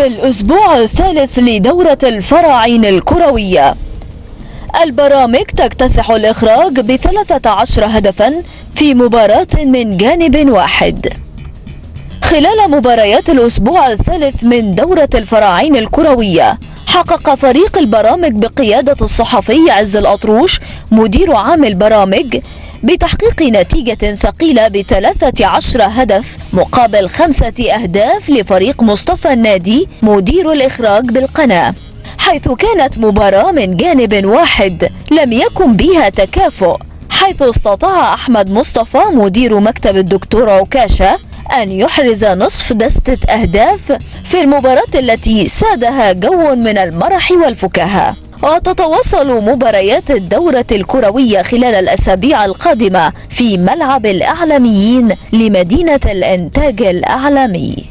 في الأسبوع الثالث لدورة الفراعين الكروية، البرامج تكتسح الإخراج ب13 هدفا في مباراة من جانب واحد. خلال مباريات الأسبوع الثالث من دورة الفراعين الكروية، حقق فريق البرامج بقيادة الصحفي عز الأطروش مدير عام البرامج بتحقيق نتيجة ثقيلة ب13 هدف مقابل 5 أهداف لفريق مصطفى النادي مدير الإخراج بالقناة، حيث كانت مباراة من جانب واحد لم يكن بها تكافؤ، حيث استطاع أحمد مصطفى مدير مكتب الدكتور عكاشة أن يحرز نصف دستة أهداف في المباراة التي سادها جو من المرح والفكاهة. وتتواصل مباريات الدورة الكروية خلال الأسابيع القادمة في ملعب الإعلاميين لمدينة الإنتاج الإعلامي.